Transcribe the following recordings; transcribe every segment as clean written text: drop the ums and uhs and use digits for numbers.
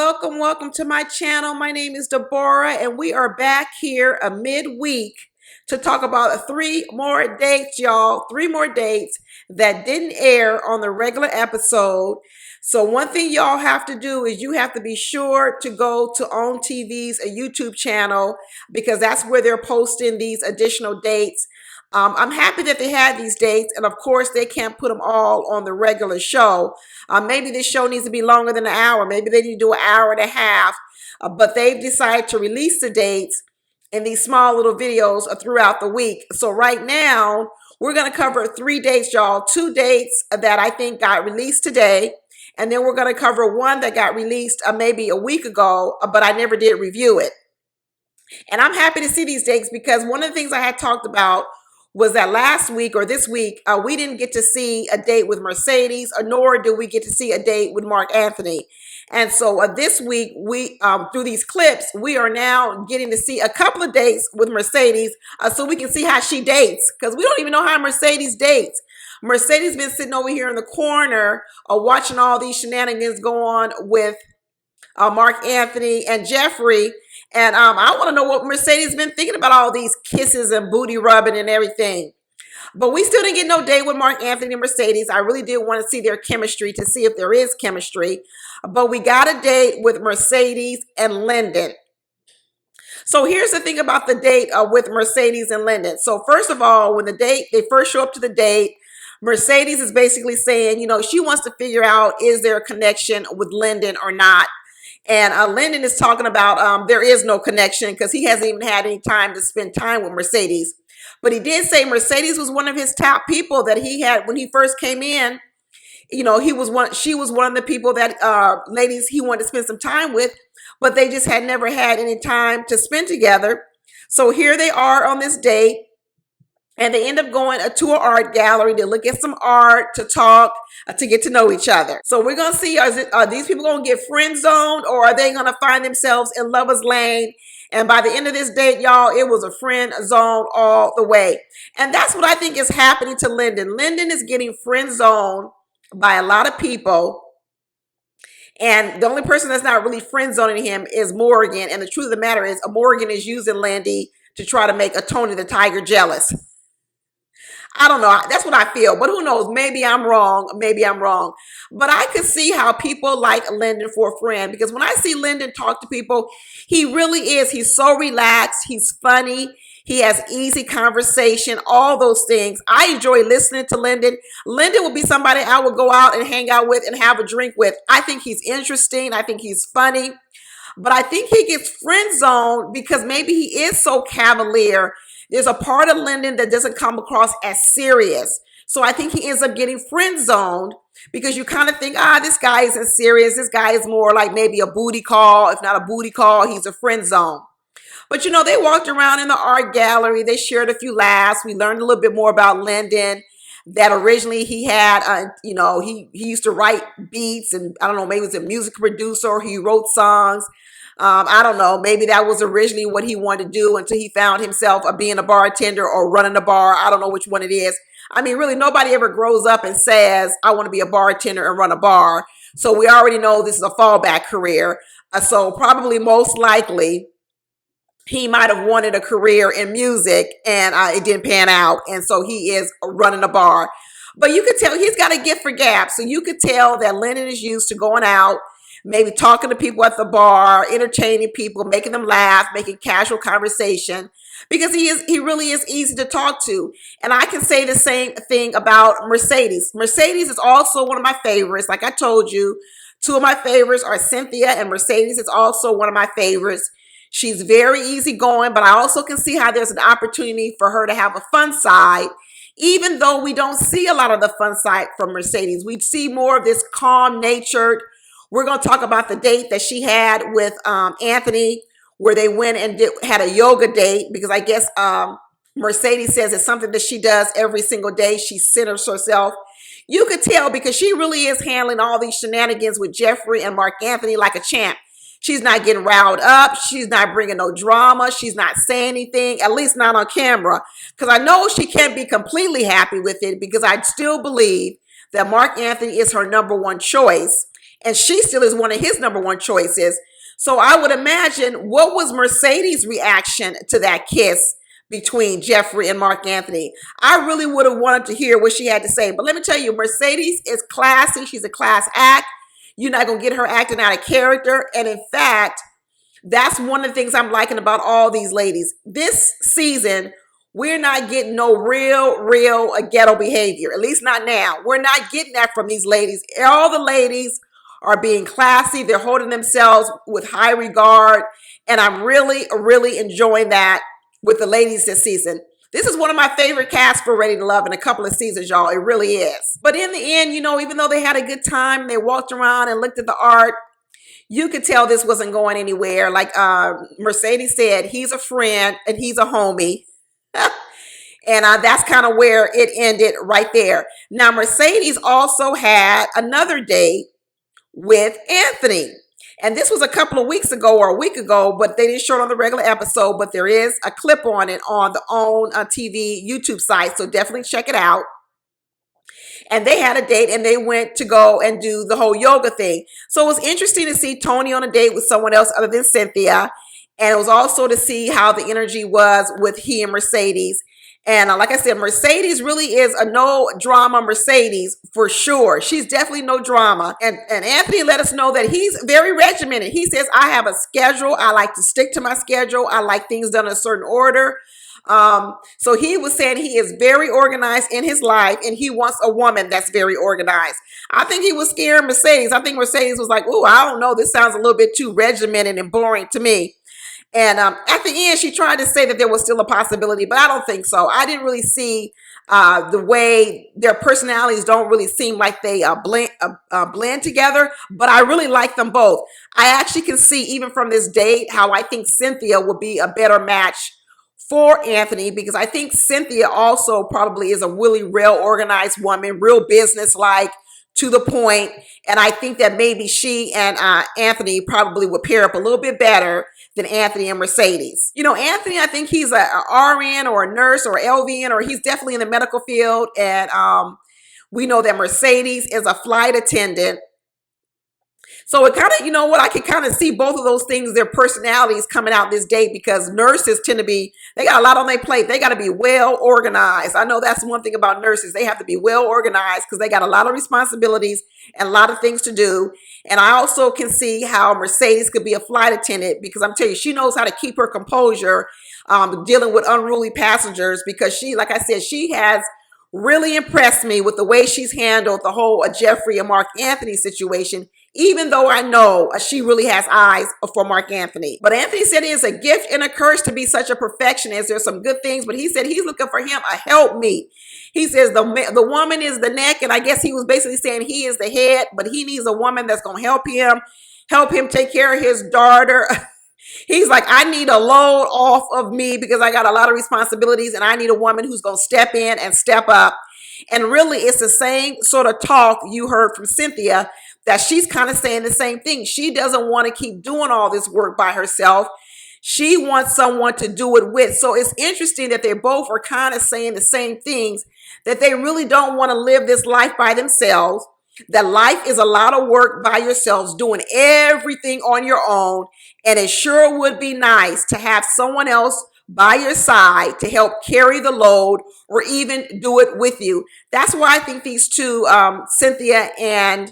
welcome to my channel. My name is Deborah, and we are back here a midweek to talk about three more dates, y'all. Three more dates that didn't air on the regular episode. So one thing y'all have to do is you have to be sure to go to OWN TV's a YouTube channel because that's where they're posting these additional dates. I'm happy that they had these dates, and of course, they can't put them all on the regular show. Maybe this show needs to be longer than an hour. Maybe they need to do an hour and a half. But they've decided to release the dates in these small little videos throughout the week. So right now, we're going to cover three dates, y'all. Two dates that I think got released today. And then we're going to cover one that got released maybe a week ago, but I never did review it. And I'm happy to see these dates because one of the things I had talked about was that last week or this week, we didn't get to see a date with Mercedes, nor do we get to see a date with Mark Anthony. And so this week, we through these clips, we are now getting to see a couple of dates with Mercedes so we can see how she dates, because we don't even know how Mercedes dates. Mercedes been sitting over here in the corner watching all these shenanigans go on with Mark Anthony and Jeffrey. And I want to know what Mercedes been thinking about all these kisses and booty rubbing and everything. But we still didn't get no date with Mark Anthony and Mercedes. I really did want to see their chemistry to see if there is chemistry. But we got a date with Mercedes and Lyndon. So here's the thing about the date with Mercedes and Lyndon. So first of all, when they first show up to the date, Mercedes is basically saying, she wants to figure out, is there a connection with Lyndon or not? And Lyndon is talking about there is no connection because he hasn't even had any time to spend time with Mercedes. But he did say Mercedes was one of his top people that he had when he first came in. She was one of the people that ladies he wanted to spend some time with, but they just had never had any time to spend together. So here they are on this date. And they end up going to an art gallery to look at some art, to talk, to get to know each other. So we're going to see, are these people going to get friend zoned, or are they going to find themselves in lover's lane? And by the end of this date, y'all, it was a friend zone all the way. And that's what I think is happening to Lyndon. Lyndon is getting friend zoned by a lot of people. And the only person that's not really friend zoning him is Morgan. And the truth of the matter is, Morgan is using Landy to try to make a Tony the Tiger jealous. I don't know. That's what I feel. But who knows? Maybe I'm wrong. Maybe I'm wrong. But I could see how people like Lyndon for a friend. Because when I see Lyndon talk to people, he really is. He's so relaxed. He's funny. He has easy conversation. All those things. I enjoy listening to Lyndon. Lyndon would be somebody I would go out and hang out with and have a drink with. I think he's interesting. I think he's funny. But I think he gets friend zoned because maybe he is so cavalier. There's a part of Lyndon that doesn't come across as serious. So I think he ends up getting friend zoned because you kind of think, this guy isn't serious. This guy is more like maybe a booty call. If not a booty call, he's a friend zone. But, they walked around in the art gallery. They shared a few laughs. We learned a little bit more about Lyndon, that originally he had, he used to write beats, and I don't know, maybe he was a music producer. He wrote songs. I don't know. Maybe that was originally what he wanted to do until he found himself being a bartender or running a bar. I don't know which one it is. I mean, really, nobody ever grows up and says, I want to be a bartender and run a bar. So we already know this is a fallback career. So probably most likely he might have wanted a career in music and it didn't pan out. And so he is running a bar. But you could tell he's got a gift for gab. So you could tell that Lyndon is used to going out, maybe talking to people at the bar, entertaining people, making them laugh, making casual conversation, because he really is easy to talk to. And I can say the same thing about Mercedes. Mercedes is also one of my favorites. Like I told you, two of my favorites are Cynthia, and Mercedes is also one of my favorites. She's very easygoing, but I also can see how there's an opportunity for her to have a fun side, even though we don't see a lot of the fun side from Mercedes. We see more of this calm-natured. We're going to talk about the date that she had with Anthony, where they went and had a yoga date, because I guess Mercedes says it's something that she does every single day. She centers herself. You could tell because she really is handling all these shenanigans with Jeffrey and Mark Anthony like a champ. She's not getting riled up. She's not bringing no drama. She's not saying anything, at least not on camera, because I know she can't be completely happy with it, because I still believe that Mark Anthony is her number one choice. and she still is one of his number one choices. So I would imagine, what was Mercedes' reaction to that kiss between Jeffrey and Mark Anthony? I really would have wanted to hear what she had to say. But let me tell you, Mercedes is classy. She's a class act. You're not going to get her acting out of character. And in fact, that's one of the things I'm liking about all these ladies. This season, we're not getting no real ghetto behavior, at least not now. We're not getting that from these ladies. All the ladies are being classy. They're holding themselves with high regard. And I'm really enjoying that with the ladies this season. This is one of my favorite casts for Ready to Love in a couple of seasons, y'all. It really is. But in the end, you know, even though they had a good time, they walked around and looked at the art, you could tell this wasn't going anywhere. Like Mercedes said, he's a friend and he's a homie. And that's kind of where it ended right there. Now, Mercedes also had another date with Anthony. And this was a couple of weeks ago or a week ago, but they didn't show it on the regular episode. But there is a clip on it on the OWN TV YouTube site. So definitely check it out. And they had a date and they went to go and do the whole yoga thing. So it was interesting to see Tony on a date with someone else other than Cynthia. And it was also to see how the energy was with he and Mercedes. And like I said, Mercedes really is a no drama Mercedes for sure. She's definitely no drama. And Anthony let us know that he's very regimented. He says, I have a schedule. I like to stick to my schedule. I like things done in a certain order. So he was saying he is very organized in his life and he wants a woman that's very organized. I think he was scared Mercedes. I think Mercedes was like, oh, I don't know. This sounds a little bit too regimented and boring to me. And at the end, she tried to say that there was still a possibility, but I don't think so. I didn't really see the way their personalities don't really seem like they blend together, but I really like them both. I actually can see even from this date how I think Cynthia would be a better match for Anthony, because I think Cynthia also probably is a really real organized woman, real business-like, to the point. And I think that maybe she and Anthony probably would pair up a little bit better than Anthony and Mercedes. You know, Anthony, I think he's a RN or a nurse or LVN, or he's definitely in the medical field. And we know that Mercedes is a flight attendant. So it kind of, you know what, I can kind of see both of those things, their personalities coming out this date, because nurses tend to be, they got a lot on their plate. They got to be well organized. I know that's one thing about nurses. They have to be well organized because they got a lot of responsibilities and a lot of things to do. And I also can see how Mercedes could be a flight attendant, because I'm telling you, she knows how to keep her composure dealing with unruly passengers, because she, like I said, she has really impressed me with the way she's handled the whole Jeffrey and Mark Anthony situation, even though I know she really has eyes for Mark Anthony. But Anthony said it is a gift and a curse to be such a perfectionist. There's some good things, but he said he's looking for him a helpmeet. He says the woman is the neck, and I guess he was basically saying he is the head, but he needs a woman that's going to help him take care of his daughter. He's like, I need a load off of me because I got a lot of responsibilities, and I need a woman who's going to step in and step up. And really, it's the same sort of talk you heard from Cynthia, that she's kind of saying the same thing. She doesn't want to keep doing all this work by herself. She wants someone to do it with. So it's interesting that they both are kind of saying the same things, that they really don't want to live this life by themselves, that life is a lot of work by yourselves, doing everything on your own. And it sure would be nice to have someone else by your side to help carry the load or even do it with you. That's why I think these two, Cynthia and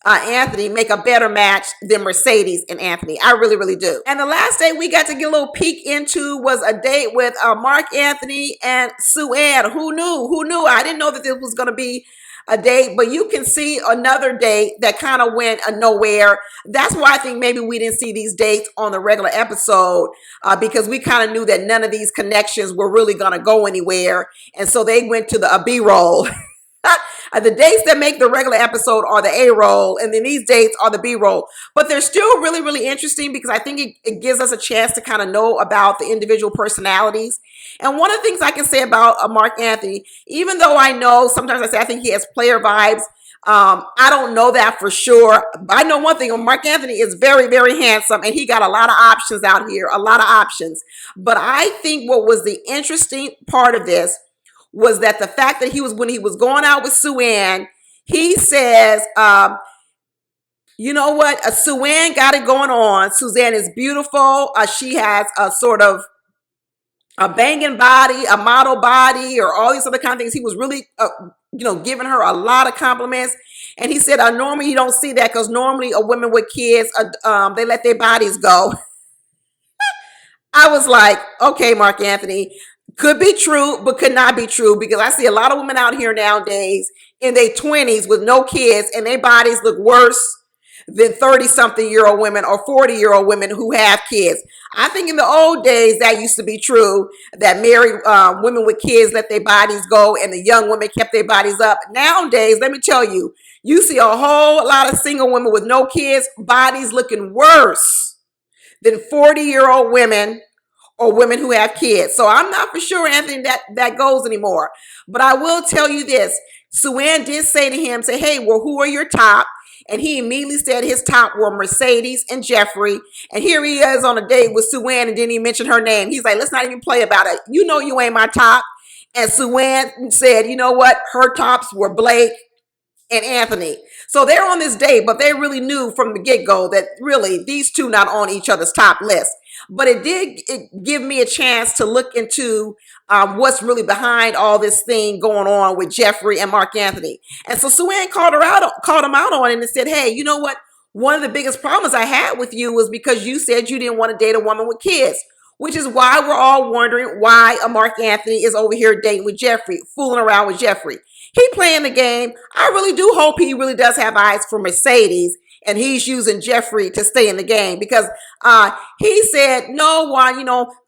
Anthony, make a better match than Mercedes and Anthony. I really do. And the last date we got to get a little peek into was a date with Mark Anthony and Sue Ann. Who knew? I didn't know that this was going to be a date, but you can see another date that kind of went nowhere. That's why I think maybe we didn't see these dates on the regular episode, because we kind of knew that none of these connections were really going to go anywhere. And so they went to the B-roll. The dates that make the regular episode are the A-roll, and then these dates are the B-roll. But they're still really interesting, because I think it gives us a chance to kind of know about the individual personalities. And one of the things I can say about Mark Anthony, even though I know sometimes I say I think he has player vibes, I don't know that for sure. But I know one thing: Mark Anthony is very handsome, and he got a lot of options out here, a lot of options. But I think what was the interesting part of this was that the fact that when he was going out with Sue Ann, he says You know what? Sue-Ann got it going on. Suzanne is beautiful. She has a sort of a banging body, a model body, or all these other kind of things. He was really, giving her a lot of compliments. And he said, normally you don't see that because normally women with kids, they let their bodies go. I was like, okay, Mark Anthony, could be true, but could not be true because I see a lot of women out here nowadays in their 20s with no kids and their bodies look worse than 30-something-year-old women or 40-year-old women who have kids. I think in the old days that used to be true, that married women with kids let their bodies go and the young women kept their bodies up. Nowadays, let me tell you, you see a whole lot of single women with no kids, bodies looking worse than 40-year-old women or women who have kids. So I'm not for sure, Anthony, that goes anymore. But I will tell you this. Sue-Ann did say to him, say, hey, well, who are your top? And he immediately said his top were Mercedes and Jeffrey. And here he is on a date with Sue-Ann and didn't even mention her name. He's like, let's not even play about it. You know you ain't my top. And Sue-Ann said, you know what? Her tops were Blake and Anthony. So they're on this date, but they really knew from the get-go that really these two not on each other's top list. But it give me a chance to look into what's really behind all this thing going on with Jeffrey and Mark Anthony. And so Sue-Ann called him out on it and said, hey, you know what? One of the biggest problems I had with you was because you said you didn't want to date a woman with kids, which is why we're all wondering why a Mark Anthony is over here dating with Jeffrey, fooling around with Jeffrey. He playing the game. I really do hope he really does have eyes for Mercedes and he's using Jeffrey to stay in the game because he said, no,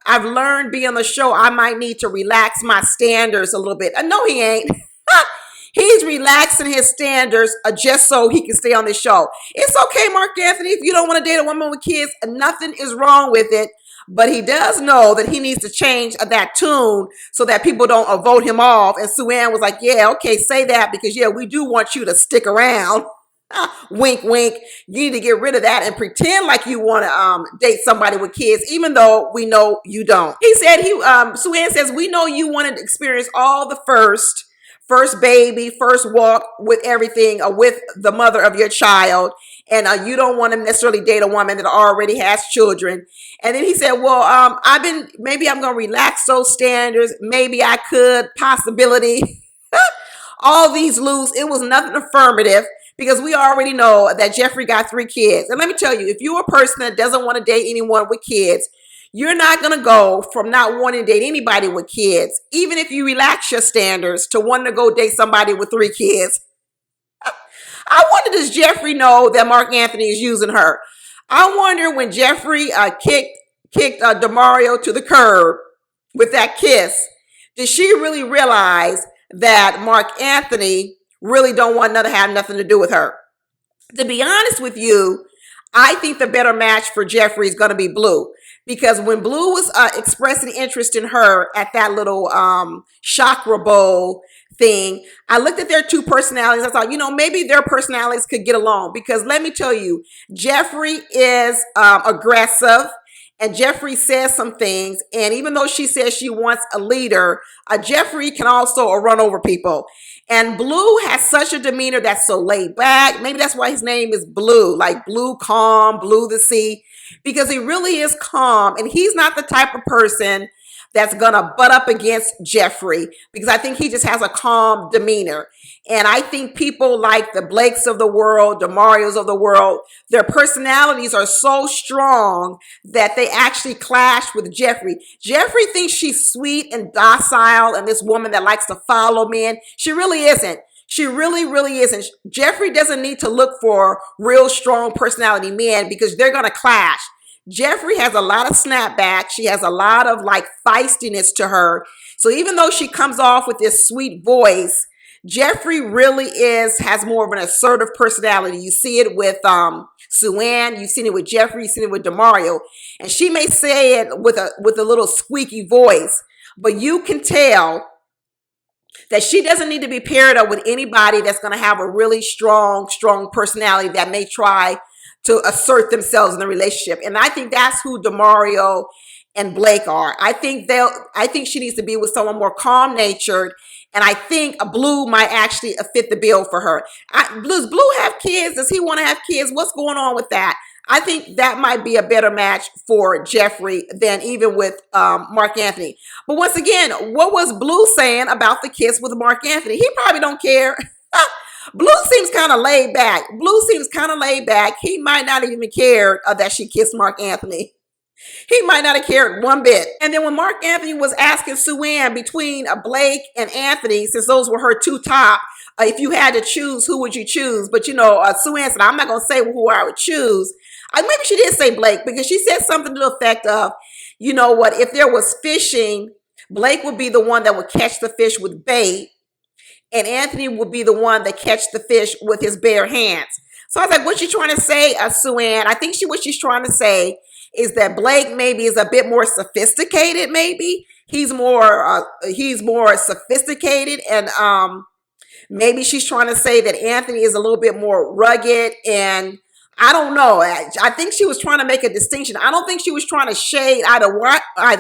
I've learned being on the show, I might need to relax my standards a little bit. No, he ain't. He's relaxing his standards just so he can stay on the show. It's okay, Mark Anthony, if you don't want to date a woman with kids, nothing is wrong with it. But he does know that he needs to change that tune so that people don't vote him off. And Sue-Ann was like, yeah, okay, say that because, yeah, we do want you to stick around. Wink, wink. You need to get rid of that and pretend like you want to date somebody with kids, even though we know you don't. He said, Sue-Ann says, we know you wanted to experience all the first baby, first walk with everything, with the mother of your child. And you don't want to necessarily date a woman that already has children. And then he said, well, maybe I'm going to relax those standards. Maybe I could, possibility. All these loose. It was nothing affirmative because we already know that Jeffrey got 3 kids. And let me tell you, if you're a person that doesn't want to date anyone with kids, you're not going to go from not wanting to date anybody with kids, even if you relax your standards, to wanting to go date somebody with 3 kids. I wonder, does Jeffrey know that Mark Anthony is using her? I wonder when Jeffrey kicked DeMario to the curb with that kiss, did she really realize that Mark Anthony really don't want to have nothing to do with her? To be honest with you, I think the better match for Jeffrey is going to be Blue. Because when Blue was expressing interest in her at that little chakra bowl thing, I looked at their 2 personalities. I thought, maybe their personalities could get along. Because let me tell you, Jeffrey is aggressive. And Jeffrey says some things. And even though she says she wants a leader, Jeffrey can also run over people. And Blue has such a demeanor that's so laid back. Maybe that's why his name is Blue, like blue, calm, blue the sea, because he really is calm. And he's not the type of person that's going to butt up against Jeffrey, because I think he just has a calm demeanor. And I think people like the Blakes of the world, the Marios of the world, their personalities are so strong that they actually clash with Jeffrey. Jeffrey thinks she's sweet and docile and this woman that likes to follow men. She really isn't. She really, really isn't. Jeffrey doesn't need to look for real strong personality men because they're going to clash. Jeffrey has a lot of snapback. She has a lot of feistiness to her. So even though she comes off with this sweet voice, Jeffrey really has more of an assertive personality. You see it with Sue-Ann. You've seen it with Jeffrey. You've seen it with DeMario. And she may say it with a little squeaky voice, but you can tell that she doesn't need to be paired up with anybody that's going to have a really strong personality that may try to assert themselves in the relationship. And I think that's who DeMario and Blake are. I think she needs to be with someone more calm-natured And I think a Blue might actually fit the bill for her. Does Blue have kids? Does he want to have kids? What's going on with that? I think that might be a better match for Jeffrey than even with Mark Anthony. But once again, what was Blue saying about the kiss with Mark Anthony? He probably don't care. Blue seems kind of laid back. Blue seems kind of laid back. He might not even care that she kissed Mark Anthony. He might not have cared one bit. And then when Mark Anthony was asking Sue Ann between Blake and Anthony, since those were her two top, if you had to choose, who would you choose? But Sue Ann said, I'm not going to say who I would choose. Maybe she did say Blake, because she said something to the effect of, you know what, if there was fishing, Blake would be the one that would catch the fish with bait, and Anthony would be the one that catch the fish with his bare hands. So I was like, what's she trying to say, Sue Ann? I think what she's trying to say is that Blake maybe is a bit more sophisticated. Maybe he's more sophisticated, and maybe she's trying to say that Anthony is a little bit more rugged. And I don't know. I think she was trying to make a distinction. I don't think she was trying to shade either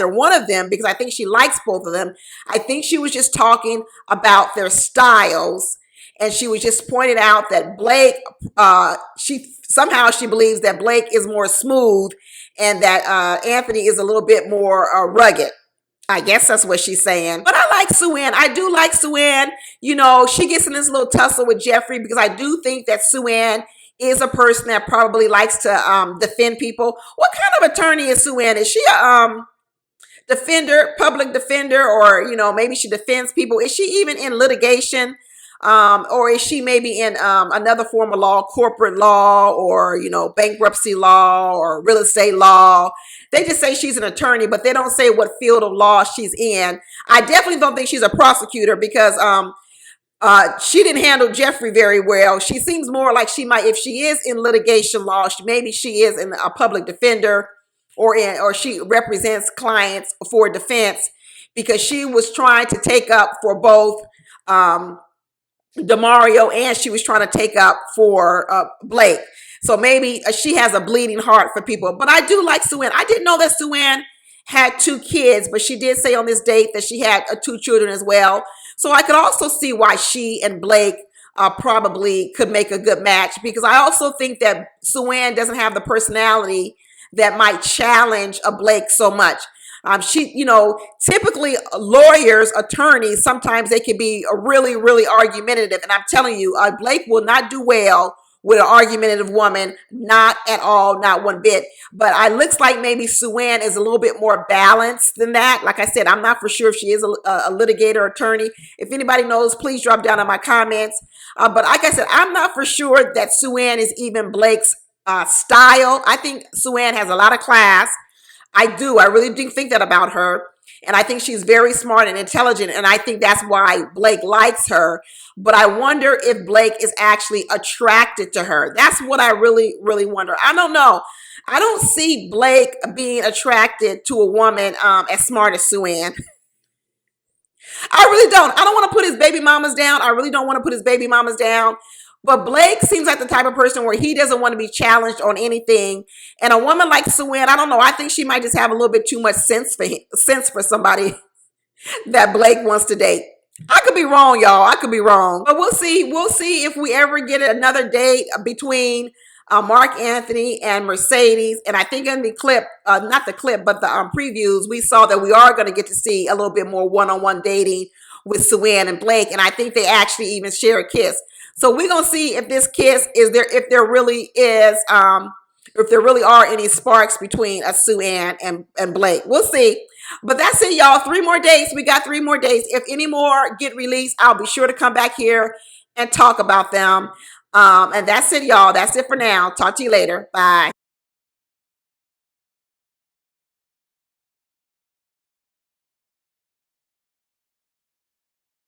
one of them, because I think she likes both of them. I think she was just talking about their styles, and she was just pointing out that Blake, she believes that Blake is more smooth, and that Anthony is a little bit more rugged. I guess that's what she's saying. But I like Sue Ann. I do like Sue Ann. She gets in this little tussle with Jeffrey, because I do think that Sue Ann is a person that probably likes to defend people. What kind of attorney is Sue Ann? Is she a defender, public defender, or maybe she defends people? Is she even in litigation? Or is she maybe in another form of law, corporate law, or bankruptcy law, or real estate law? They just say she's an attorney, but they don't say what field of law she's in. I definitely don't think she's a prosecutor, because she didn't handle Jeffrey very well. She seems more like she might, if she is in litigation law, maybe she is in a public defender, or she represents clients for defense, because she was trying to take up for both DeMario, and she was trying to take up for Blake. So maybe she has a bleeding heart for people. But I do like Sue Ann. I didn't know that Sue Ann had 2 kids, but she did say on this date that she had 2 children as well. So I could also see why she and Blake probably could make a good match, because I also think that Sue Ann doesn't have the personality that might challenge a Blake so much. Typically lawyers, attorneys, sometimes they can be really, really argumentative. And I'm telling you, Blake will not do well with an argumentative woman, not at all, not one bit. But it looks like maybe Sue Ann is a little bit more balanced than that. Like I said, I'm not for sure if she is a litigator, attorney. If anybody knows, please drop down in my comments. But like I said, I'm not for sure that Sue Ann is even Blake's style. I think Sue Ann has a lot of class. I do. I really do think that about her. And I think she's very smart and intelligent. And I think that's why Blake likes her. But I wonder if Blake is actually attracted to her. That's what I really, really wonder. I don't know. I don't see Blake being attracted to a woman as smart as Sue Ann. I really don't. I don't want to put his baby mamas down. I really don't want to put his baby mamas down. But Blake seems like the type of person where he doesn't want to be challenged on anything. And a woman like Sue Ann, I don't know. I think she might just have a little bit too much sense for somebody that Blake wants to date. I could be wrong, y'all. I could be wrong. But we'll see. We'll see if we ever get another date between Mark Anthony and Mercedes. And I think in the clip, not the clip, but the previews, we saw that we are going to get to see a little bit more one-on-one dating with Sue Ann and Blake. And I think they actually even share a kiss. So we're going to see if this kiss is there, if there really is, if there really are any sparks between Sue Ann and Blake. We'll see. But that's it, y'all. 3 more dates. We got 3 more dates. If any more get released, I'll be sure to come back here and talk about them. And that's it, y'all. That's it for now. Talk to you later. Bye.